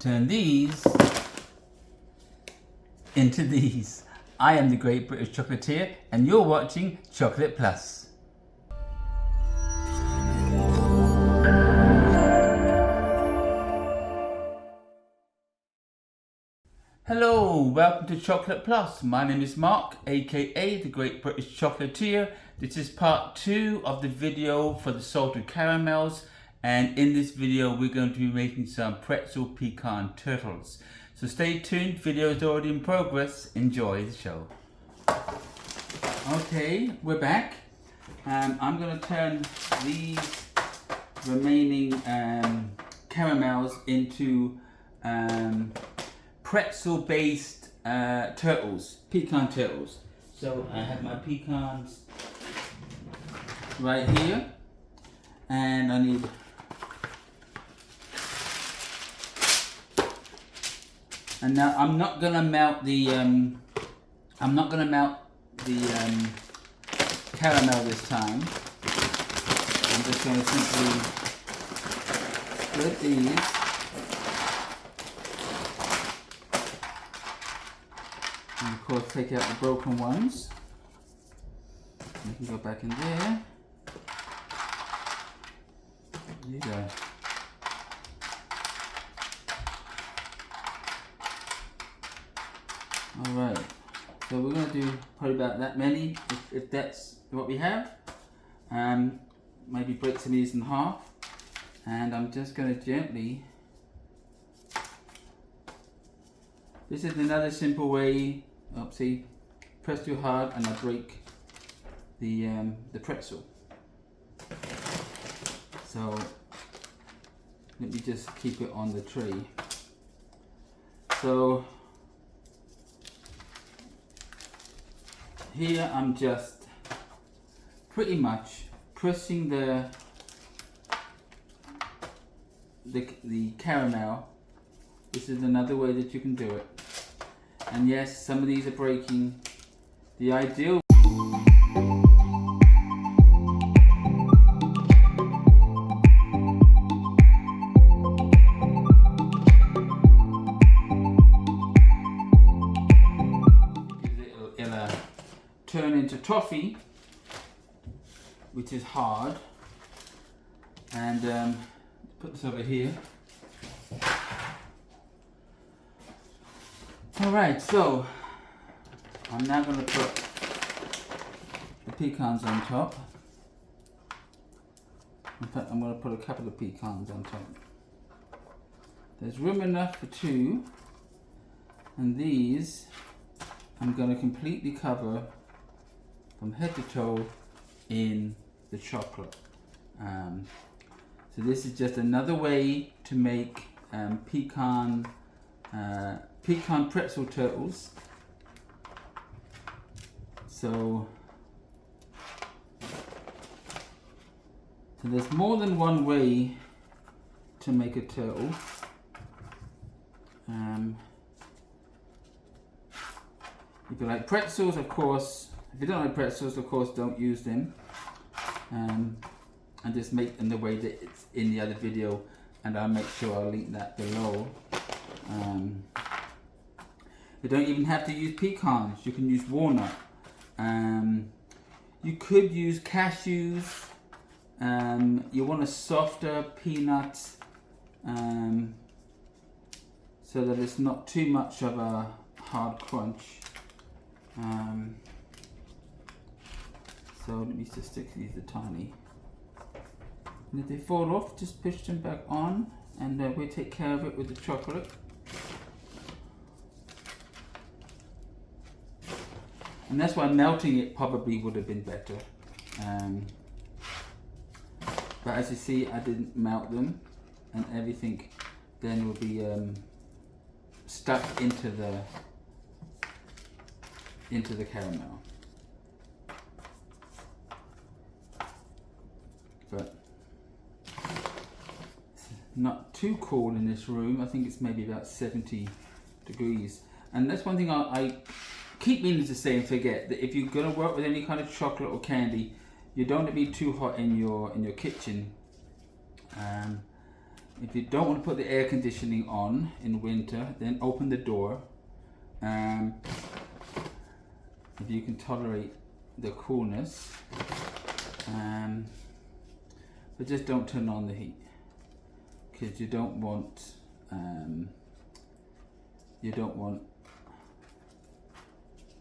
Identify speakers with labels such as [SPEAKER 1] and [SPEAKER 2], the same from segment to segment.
[SPEAKER 1] turn these into these. I am the Great British Chocolatier and you're watching Chocolate Plus. Hello, welcome to Chocolate Plus. My name is Mark, aka the Great British Chocolatier. This is part 2 of the video for the salted caramels, and in this video we're going to be making some Pretzel Pecan Turtles. So stay tuned, video is already in progress. Enjoy the show. Okay, we're back. I'm going to turn these remaining caramels into pretzel-based turtles, pecan turtles. So I have my pecans right here, and I need now I'm not gonna melt the caramel this time. I'm just gonna simply split these. And of course take out the broken ones. You can go back in there. There you go. Alright, so we're going to do probably about that many, if that's what we have. Maybe break some of these in half. And I'm just going to gently... This is another simple way. See, press too hard and I break the pretzel. So let me just keep it on the tray. So here I'm just pretty much pressing the caramel. This is another way that you can do it. And yes, some of these are breaking. The ideal it'll turn into toffee, which is hard. And put this over here. Alright, so I'm now going to put the pecans on top. In fact, I'm going to put a couple of pecans on top. There's room enough for 2, and these I'm going to completely cover from head to toe in the chocolate. So this is just another way to make pecan pretzel turtles. So there's more than one way to make a turtle. If you like pretzels, of course. If you don't like pretzels, of course, don't use them. And just make them the way that it's in the other video, and I'll make sure I'll link that below. You don't even have to use pecans. You can use walnut. You could use cashews. You want a softer peanut, so that it's not too much of a hard crunch. So let me just stick these are tiny. And if they fall off, just push them back on, and we'll take care of it with the chocolate. And that's why melting it probably would have been better. But as you see, I didn't melt them, and everything then will be stuck into the caramel. But it's not too cold in this room. I think it's maybe about 70 degrees. And that's one thing I keep meaning to say and forget, that if you're going to work with any kind of chocolate or candy, you don't want to be too hot in your kitchen. if you don't want to put the air conditioning on in winter, then open the door. If you can tolerate the coolness, but just don't turn on the heat, because you don't want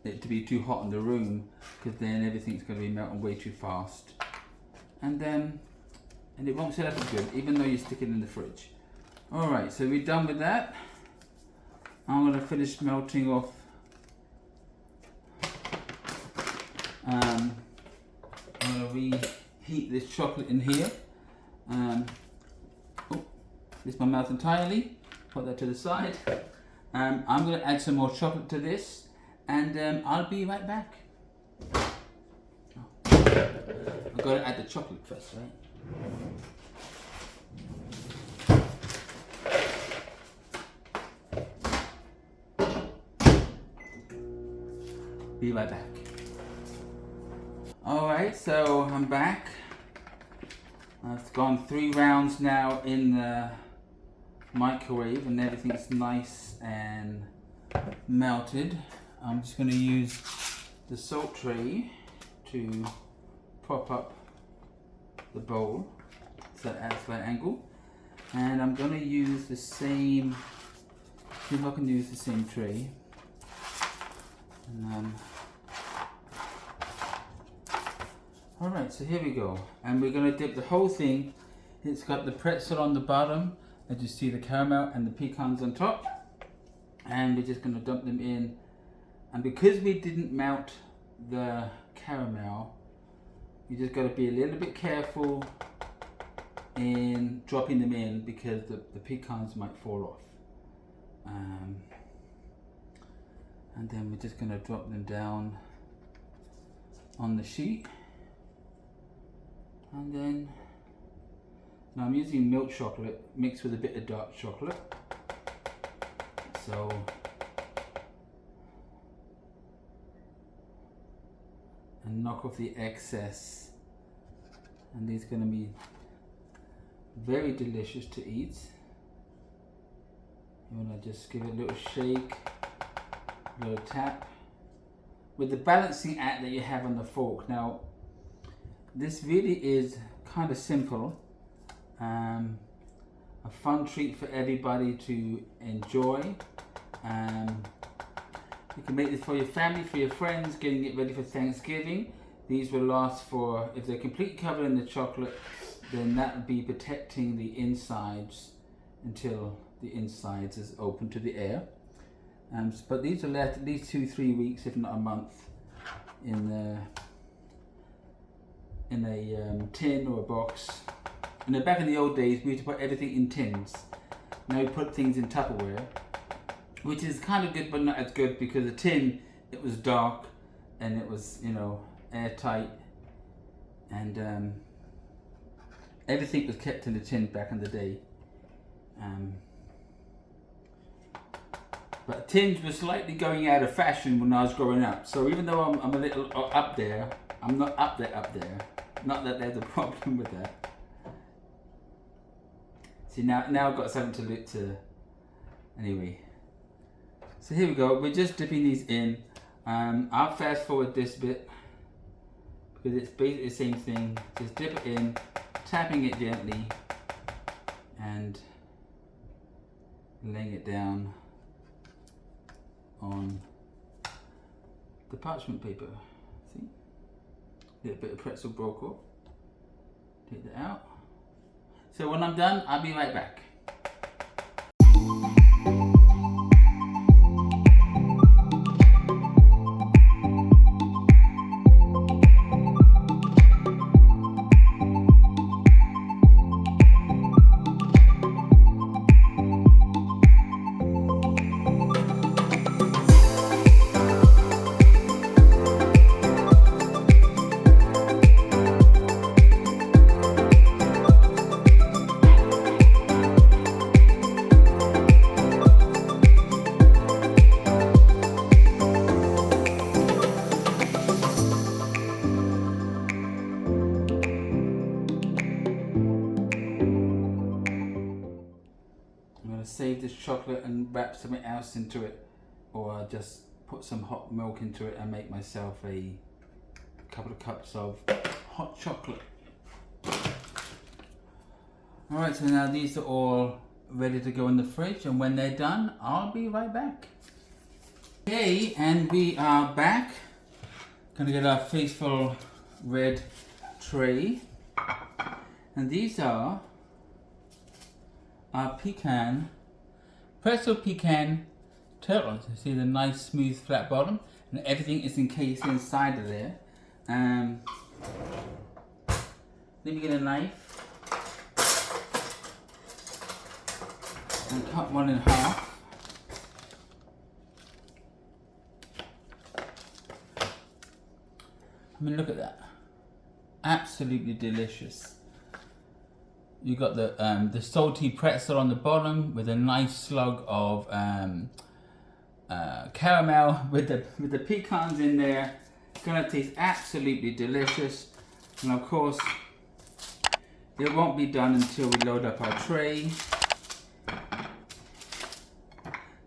[SPEAKER 1] it to be too hot in the room, because then everything's going to be melting way too fast, and it won't set up as good, even though you stick it in the fridge. Alright, so we're done with that. I'm going to finish melting off I'm going to reheat this chocolate in here. This is my mouth entirely. Put that to the side. I'm going to add some more chocolate to this, and I'll be right back. I've got to add the chocolate first, right? Be right back. Alright, so I'm back. I've gone 3 rounds now in the microwave and everything's nice and melted. I'm just going to use the salt tray to prop up the bowl so that adds that angle. And I'm going to use the same, see if I can use the same tray. And, alright, so here we go. And we're going to dip the whole thing. It's got the pretzel on the bottom, as you see the caramel and the pecans on top. And we're just going to dump them in. And because we didn't melt the caramel, you just got to be a little bit careful in dropping them in, because the pecans might fall off. And then we're just going to drop them down on the sheet. And then, now I'm using milk chocolate mixed with a bit of dark chocolate. So, and knock off the excess. And these are going to be very delicious to eat. You want to just give it a little shake, a little tap. With the balancing act that you have on the fork. Now, this really is kind of simple. A fun treat for everybody to enjoy. You can make this for your family, for your friends, getting it ready for Thanksgiving. These will last for, if they're completely covered in the chocolate, then that will be protecting the insides until the insides is open to the air. But these will last at least 2-3 weeks, if not a month, in a tin or a box. And back in the old days, we used to put everything in tins. Now we put things in Tupperware, which is kind of good, but not as good, because the tin, it was dark and it was, you know, airtight, and everything was kept in the tin back in the day. But tins were slightly going out of fashion when I was growing up. So even though I'm a little up there, I'm not up there. Not that there's a problem with that. See, now I've got something to look to. Anyway, so here we go. We're just dipping these in. I'll fast forward this bit because it's basically the same thing. Just dip it in, tapping it gently, and laying it down on the parchment paper. See? A little bit of pretzel broke off. Take that out. So when I'm done, I'll be right back. chocolate and wrap something else into it, or I'll just put some hot milk into it and make myself a couple of cups of hot chocolate. Alright, so now these are all ready to go in the fridge, and when they're done, I'll be right back. Okay, and we are back. Gonna get our faithful red tray. And these are our Pretzel Pecan Turtles. You see the nice smooth flat bottom, and everything is encased inside of there. Let me get a knife and cut one in half. I mean, look at that. Absolutely delicious. You got the salty pretzel on the bottom with a nice slug of caramel with the pecans in there. Gonna taste absolutely delicious. And of course, it won't be done until we load up our tray.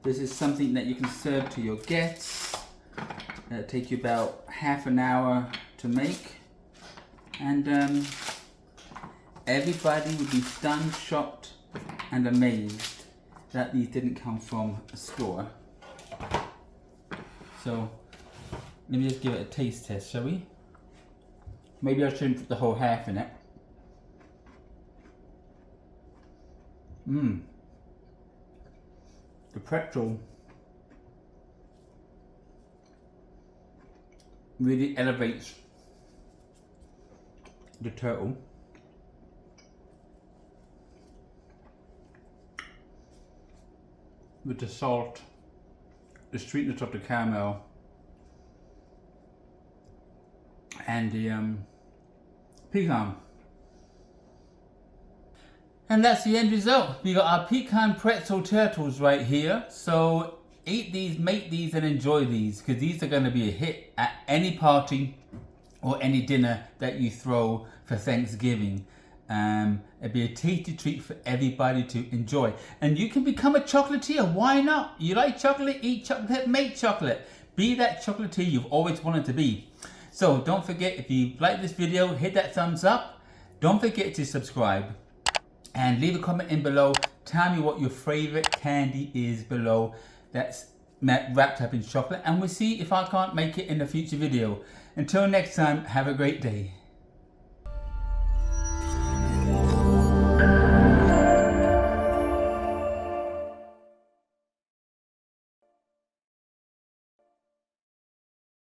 [SPEAKER 1] This is something that you can serve to your guests. It'll take you about half an hour to make. And everybody would be stunned, shocked, and amazed that these didn't come from a store. So, let me just give it a taste test, shall we? Maybe I shouldn't put the whole half in it. The pretzel really elevates the turtle. With the salt, the sweetness of the caramel, and the pecan. And that's the end result. We got our pecan pretzel turtles right here. So eat these, make these, and enjoy these, because these are going to be a hit at any party or any dinner that you throw for Thanksgiving. It'd be a tasty treat for everybody to enjoy. And you can become a chocolatier. Why not? You like chocolate? Eat chocolate, make chocolate. Be that chocolatier you've always wanted to be. So don't forget, if you like this video, hit that thumbs up. Don't forget to subscribe. And leave a comment in below. Tell me what your favorite candy is below that's wrapped up in chocolate. And we'll see if I can't make it in a future video. Until next time, have a great day.